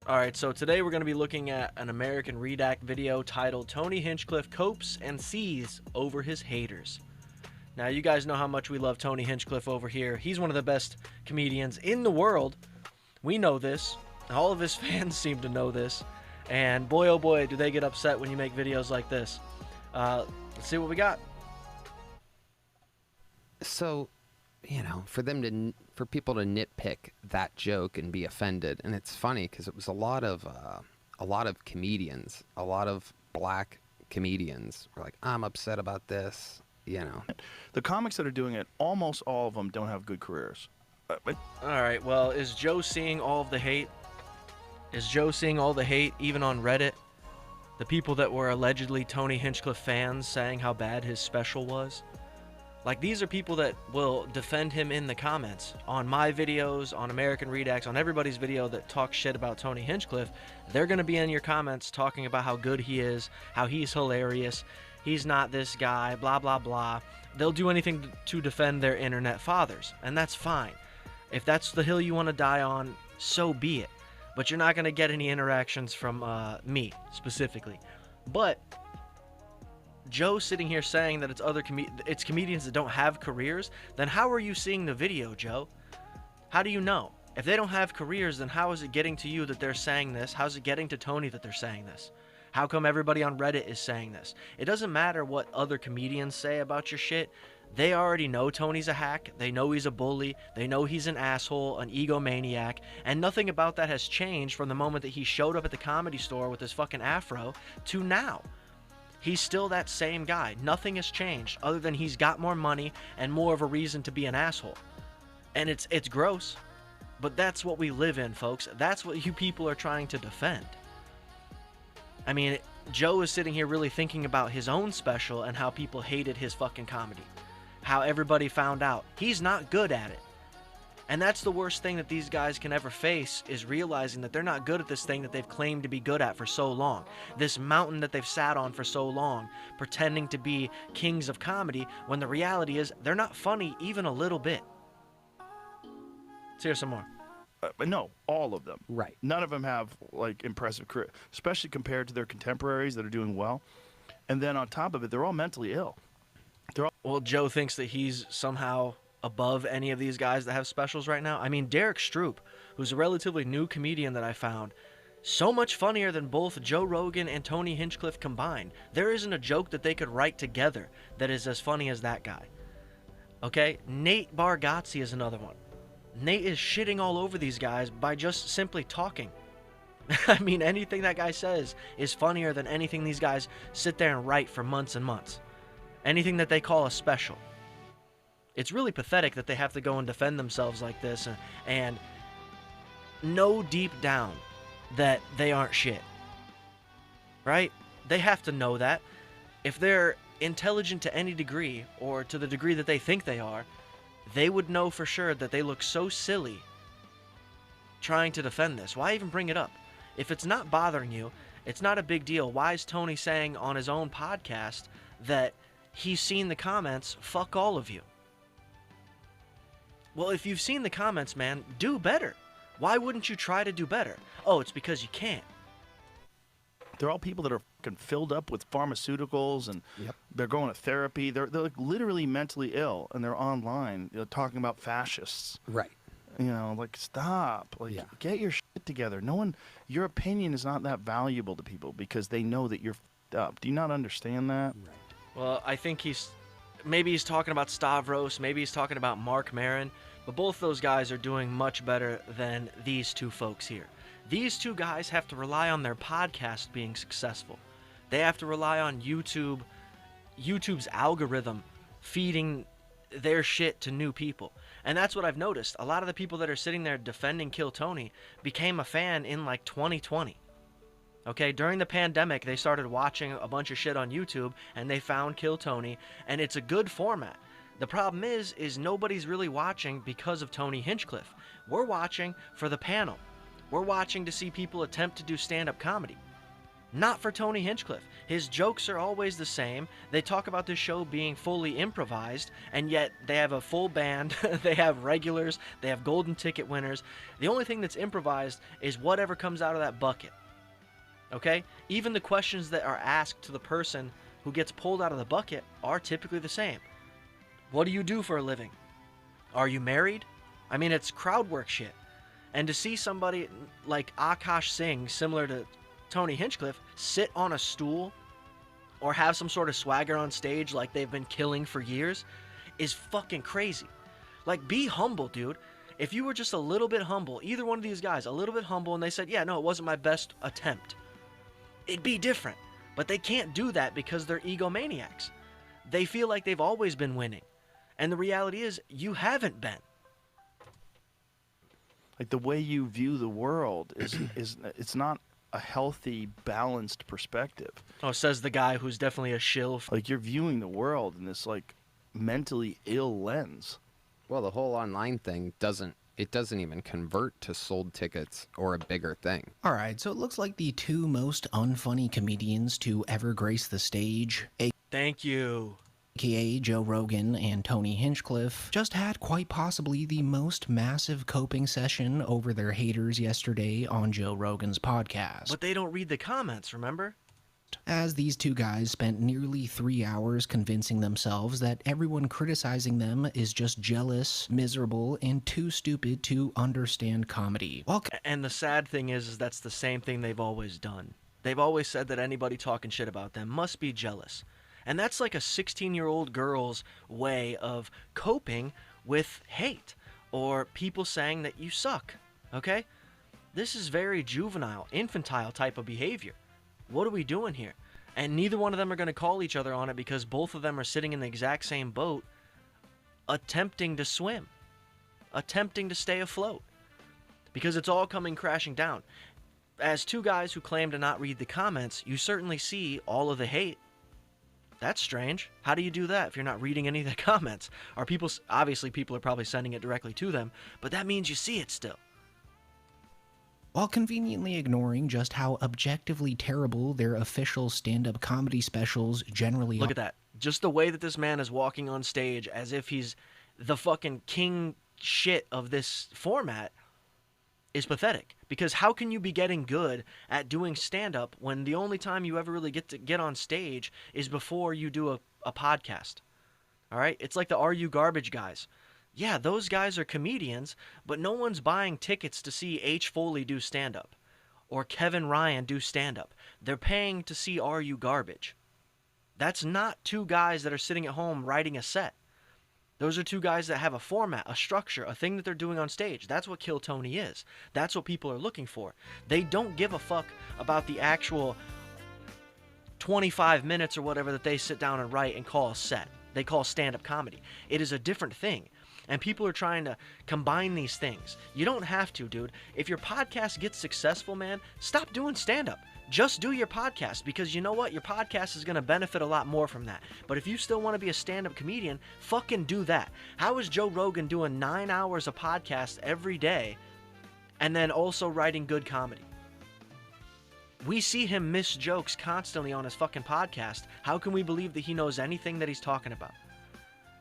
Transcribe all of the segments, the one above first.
Alright, so today we're going to be looking at an American Redact video titled Tony Hinchcliffe Copes and Sees Over His Haters. Now, you guys know how much we love Tony Hinchcliffe over here. He's one of the best comedians in the world. We know this. All of his fans seem to know this. And boy, oh boy, do they get upset when you make videos like this. Let's see what we got. So, you know, for people to nitpick that joke and be offended, and it's funny because it was a lot of comedians, a lot of black comedians were like, I'm upset about this, you know. The comics that are doing it, almost all of them don't have good careers. Alright, well, is Joe seeing all of the hate? Is Joe seeing all the hate, even on Reddit? The people that were allegedly Tony Hinchcliffe fans saying how bad his special was? Like, these are people that will defend him in the comments. On my videos, on American Redacts, on everybody's video that talks shit about Tony Hinchcliffe, they're going to be in your comments talking about how good he is, how he's hilarious, he's not this guy, blah, blah, blah. They'll do anything to defend their internet fathers, and that's fine. If that's the hill you want to die on, so be it. But you're not going to get any interactions from me, specifically. But Joe sitting here saying that it's comedians that don't have careers, then how are you seeing the video, Joe? How do you know? If they don't have careers, then how is it getting to you that they're saying this? How's it getting to Tony that they're saying this? How come everybody on Reddit is saying this? It doesn't matter what other comedians say about your shit. They already know Tony's a hack. They know he's a bully. They know he's an asshole, an egomaniac, and nothing about that has changed from the moment that he showed up at the Comedy Store with his fucking afro to now. He's still that same guy. Nothing has changed other than he's got more money and more of a reason to be an asshole. And it's gross, but that's what we live in, folks. That's what you people are trying to defend. I mean, Joe is sitting here really thinking about his own special and how people hated his fucking comedy. How everybody found out. He's not good at it. And that's the worst thing that these guys can ever face, is realizing that they're not good at this thing that they've claimed to be good at for so long. This mountain that they've sat on for so long, pretending to be kings of comedy, when the reality is they're not funny even a little bit. Let's hear some more. No, all of them. Right. None of them have, like, impressive career, especially compared to their contemporaries that are doing well. And then on top of it, they're all mentally ill. Well, Joe thinks that he's somehow above any of these guys that have specials right now. I mean, Derek Stroop, who's a relatively new comedian that I found, so much funnier than both Joe Rogan and Tony Hinchcliffe combined. There isn't a joke that they could write together that is as funny as that guy. Okay? Nate Bargatze is another one. Nate is shitting all over these guys by just simply talking. I mean, anything that guy says is funnier than anything these guys sit there and write for months and months. Anything that they call a special. It's really pathetic that they have to go and defend themselves like this and know deep down that they aren't shit. Right? They have to know that. If they're intelligent to any degree, or to the degree that they think they are, they would know for sure that they look so silly trying to defend this. Why even bring it up? If it's not bothering you, it's not a big deal. Why is Tony saying on his own podcast that he's seen the comments, fuck all of you? Well, if you've seen the comments, man, do better. Why wouldn't you try to do better? Oh, it's because you can't. They're all people that are fucking filled up with pharmaceuticals, and they're going to therapy. They're like literally mentally ill, and they're online, you know, talking about fascists. Right. You know, like, stop. Like, get your shit together. No one, your opinion is not that valuable to people because they know that you're fucked up. Do you not understand that? Right. Well, I think maybe he's talking about Stavros, maybe he's talking about Mark Maron, but both those guys are doing much better than these two folks here. These two guys have to rely on their podcast being successful. They have to rely on YouTube's algorithm feeding their shit to new people. And that's what I've noticed. A lot of the people that are sitting there defending Kill Tony became a fan in like 2020. Okay, during the pandemic, they started watching a bunch of shit on YouTube, and they found Kill Tony, and it's a good format. The problem is nobody's really watching because of Tony Hinchcliffe. We're watching for the panel. We're watching to see people attempt to do stand-up comedy. Not for Tony Hinchcliffe. His jokes are always the same. They talk about this show being fully improvised, and yet they have a full band, they have regulars, they have golden ticket winners. The only thing that's improvised is whatever comes out of that bucket. Okay? Even the questions that are asked to the person who gets pulled out of the bucket are typically the same. What do you do for a living? Are you married? I mean, it's crowd work shit. And to see somebody like Akash Singh, similar to Tony Hinchcliffe, sit on a stool or have some sort of swagger on stage like they've been killing for years is fucking crazy. Like, be humble, dude. If you were just a little bit humble, either one of these guys, a little bit humble, and they said, yeah, no, it wasn't my best attempt, it'd be different. But they can't do that because they're egomaniacs. They feel like they've always been winning. And the reality is, you haven't been. Like, the way you view the world is it's not a healthy, balanced perspective. Oh, says the guy who's definitely a shill. Like, you're viewing the world in this, like, mentally ill lens. Well, the whole online thing doesn't even convert to sold tickets or a bigger thing. All right, so it looks like the two most unfunny comedians to ever grace the stage, Thank you. aka Joe Rogan and Tony Hinchcliffe, just had quite possibly the most massive coping session over their haters yesterday on Joe Rogan's podcast. But they don't read the comments, remember? As these two guys spent nearly 3 hours convincing themselves that everyone criticizing them is just jealous, miserable, and too stupid to understand comedy. And the sad thing is that's the same thing they've always done. They've always said that anybody talking shit about them must be jealous. And that's like a 16-year-old girl's way of coping with hate or people saying that you suck, okay? This is very juvenile, infantile type of behavior. What are we doing here? And neither one of them are going to call each other on it because both of them are sitting in the exact same boat attempting to swim, attempting to stay afloat, because it's all coming crashing down. As two guys who claim to not read the comments, you certainly see all of the hate. That's strange. How do you do that if you're not reading any of the comments? Are people, obviously people are probably sending it directly to them, but that means you see it still. While conveniently ignoring just how objectively terrible their official stand-up comedy specials generally Look at that. Just the way that this man is walking on stage as if he's the fucking king shit of this format is pathetic. Because how can you be getting good at doing stand-up when the only time you ever really get to get on stage is before you do a podcast? All right? It's like the Are You Garbage guys. Yeah, those guys are comedians, but no one's buying tickets to see H. Foley do stand-up or Kevin Ryan do stand-up. They're paying to see Are You Garbage. That's not two guys that are sitting at home writing a set. Those are two guys that have a format, a structure, a thing that they're doing on stage. That's what Kill Tony is. That's what people are looking for. They don't give a fuck about the actual 25 minutes or whatever that they sit down and write and call a set. They call stand-up comedy. It is a different thing. And people are trying to combine these things. You don't have to, dude. If your podcast gets successful, man, stop doing stand-up. Just do your podcast, because you know what? Your podcast is going to benefit a lot more from that. But if you still want to be a stand-up comedian, fucking do that. How is Joe Rogan doing 9 hours of podcast every day and then also writing good comedy? We see him miss jokes constantly on his fucking podcast. How can we believe that he knows anything that he's talking about?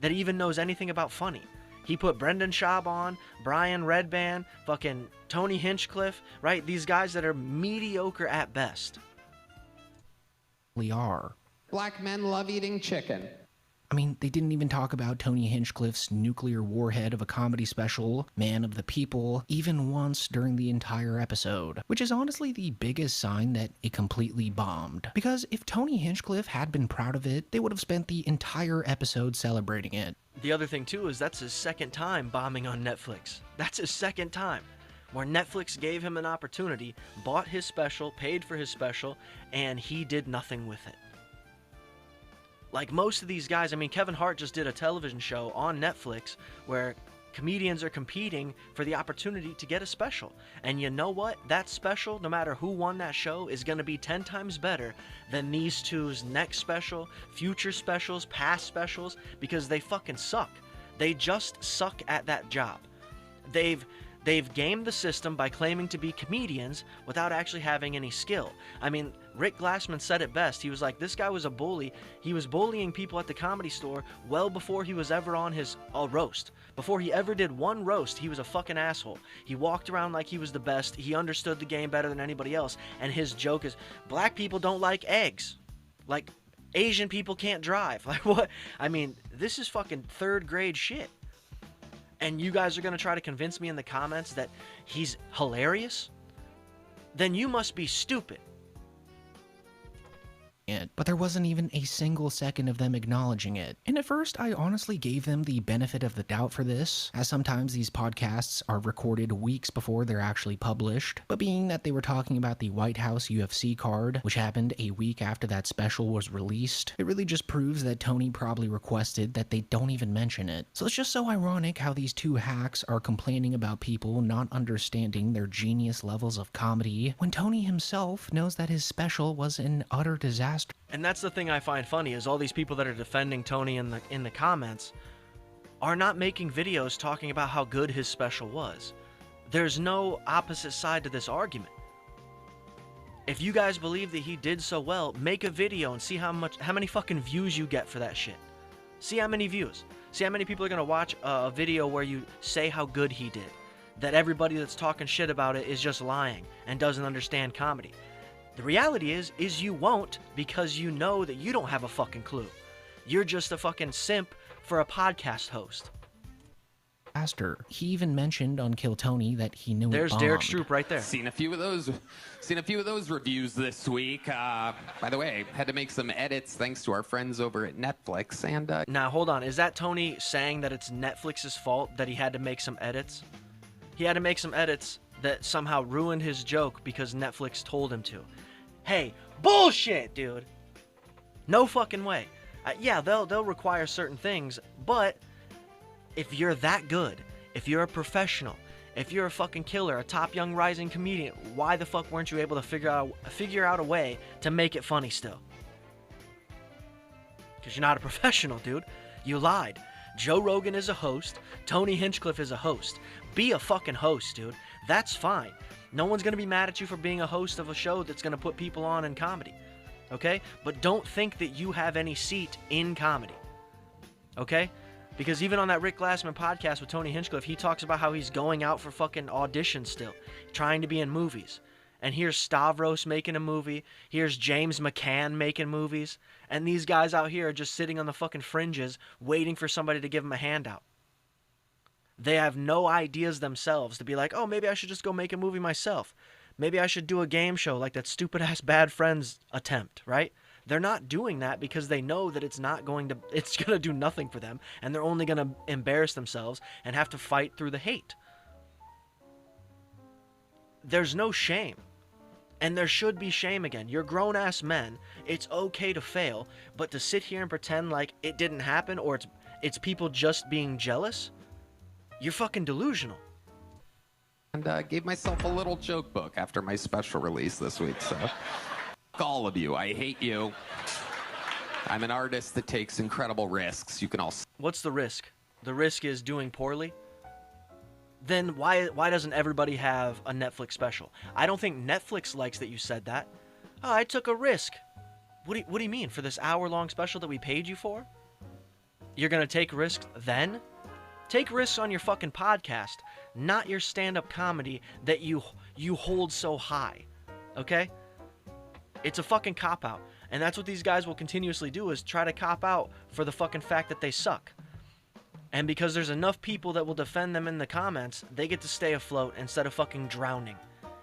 That he even knows anything about funny? He put Brendan Schaub on, Brian Redband, fucking Tony Hinchcliffe, right? These guys that are mediocre at best. are. Black men love eating chicken. I mean, they didn't even talk about Tony Hinchcliffe's nuclear warhead of a comedy special, Man of the People, even once during the entire episode, which is honestly the biggest sign that it completely bombed. Because if Tony Hinchcliffe had been proud of it, they would have spent the entire episode celebrating it. The other thing, too, is that's his second time bombing on Netflix. That's his second time, where Netflix gave him an opportunity, bought his special, paid for his special, and he did nothing with it. Like most of these guys, I mean, Kevin Hart just did a television show on Netflix where comedians are competing for the opportunity to get a special. And you know what? That special, no matter who won that show, is going to be 10 times better than these two's next special, future specials, past specials, because they fucking suck. They just suck at that job. They've They've gamed the system by claiming to be comedians without actually having any skill. I mean, Rick Glassman said it best. He was like, this guy was a bully. He was bullying people at the Comedy Store well before he was ever on his roast. Before he ever did one roast, he was a fucking asshole. He walked around like he was the best. He understood the game better than anybody else. And his joke is, black people don't like eggs. Like, Asian people can't drive. Like, what? I mean, this is fucking third grade shit. And you guys are going to try to convince me in the comments that he's hilarious? Then you must be stupid. But there wasn't even a single second of them acknowledging it. And at first, I honestly gave them the benefit of the doubt for this, as sometimes these podcasts are recorded weeks before they're actually published. But being that they were talking about the White House UFC card, which happened a week after that special was released, it really just proves that Tony probably requested that they don't even mention it. So it's just so ironic how these two hacks are complaining about people not understanding their genius levels of comedy, when Tony himself knows that his special was an utter disaster. And that's the thing I find funny, is all these people that are defending Tony in the comments are not making videos talking about how good his special was. There's no opposite side to this argument. If you guys believe that he did so well, make a video and see how many fucking views you get for that shit. See how many views. See how many people are going to watch a video where you say how good he did. That everybody that's talking shit about it is just lying and doesn't understand comedy. The reality is you won't, because you know that you don't have a fucking clue. You're just a fucking simp for a podcast host. He even mentioned on Kill Tony that he knew There's it bombed. Derek Stroop right there. Seen a few of those reviews this week. By the way, had to make some edits thanks to our friends over at Netflix. And Now hold on, is that Tony saying that it's Netflix's fault that he had to make some edits? He had to make some edits that somehow ruined his joke because Netflix told him to. Hey, bullshit, dude. No fucking way. Yeah, they'll require certain things, but if you're that good, if you're a professional, if you're a fucking killer, a top young rising comedian, why the fuck weren't you able to figure out a way to make it funny still? Because you're not a professional, dude. You lied. Joe Rogan is a host. Tony Hinchcliffe is a host. Be a fucking host, dude. That's fine. No one's going to be mad at you for being a host of a show that's going to put people on in comedy. Okay? But don't think that you have any seat in comedy. Okay? Because even on that Rick Glassman podcast with Tony Hinchcliffe, he talks about how he's going out for fucking auditions still, trying to be in movies. And here's Stavros making a movie. Here's James McCann making movies. And these guys out here are just sitting on the fucking fringes waiting for somebody to give them a handout. They have no ideas themselves to be like, oh, maybe I should just go make a movie myself. Maybe I should do a game show like that stupid-ass Bad Friends attempt, right? They're not doing that because they know that it's going to do nothing for them, and they're only going to embarrass themselves and have to fight through the hate. There's no shame. And there should be shame again. You're grown-ass men. It's okay to fail, but to sit here and pretend like it didn't happen or it's people just being jealous, you're fucking delusional. And gave myself a little joke book after my special release this week. So, all of you, I hate you. I'm an artist that takes incredible risks. You can all. What's the risk? The risk is doing poorly. Then why doesn't everybody have a Netflix special? I don't think Netflix likes that you said that. Oh, I took a risk. What do you mean? For this hour-long special that we paid you for? You're gonna take risks then? Take risks on your fucking podcast, not your stand-up comedy that you hold so high. Okay? It's a fucking cop-out. And that's what these guys will continuously do, is try to cop out for the fucking fact that they suck. And because there's enough people that will defend them in the comments, they get to stay afloat instead of fucking drowning.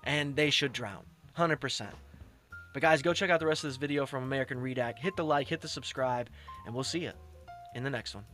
And they should drown. 100%. But guys, go check out the rest of this video from American Redact. Hit the like, hit the subscribe, and we'll see you in the next one.